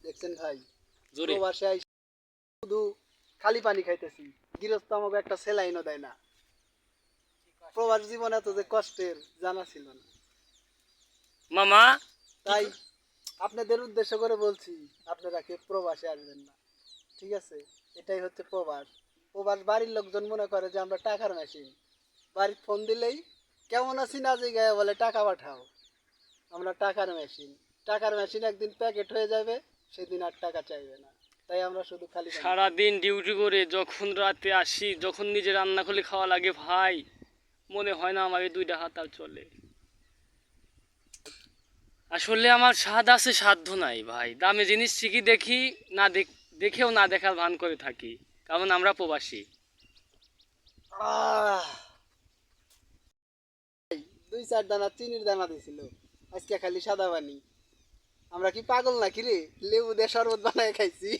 দেখছেন ভাই, জোরে প্রবাসে আইসা শুধু খালি পানি খাইতেছি, গৃহস্থ আমাকে একটা সেলাইনও দেয় না। প্রবাস জীবন এত যে কষ্টের জানা ছিল না। মামা তাই আপনাদের উদ্দেশ্য করে বলছি, আপনারা কেউ প্রবাসে আসবেন না, ঠিক আছে? এটাই হচ্ছে প্রবাস। প্রবাস বাড়ির লোকজন মনে করে যে আমরা টাকার মেশিন। বাড়ির ফোন দিলেই কেমন আছি না জিগায় বলে টাকা পাঠাও। আমরা টাকার মেশিন। টাকার মেশিন একদিন প্যাকেট হয়ে যাবে, সেদিন আর টাকা চাইবে না। তাই আমরা শুধু খালি পানি খাই। সারাদিন ডিউটি করে যখন রাতে আসি, যখন নিজে রান্না করলে খাওয়া লাগে ভাই, মনে হয় না আমার এই দুইটা হাত আর চলে। আসলে আমার স্বাদ আছে সাধ্য নাই ভাই, দামি জিনিস ঠিকই দেখি, না দেখেও না দেখার ভান করে থাকি, কারণ আমরা প্রবাসী। আহ, দুই চার দানা চিনির দানা দিছিল, আজকে খালি সাদা পানি। আমরা কি পাগল নাকি রে, লেবু দিয়ে শরবত বানায় খাইছি।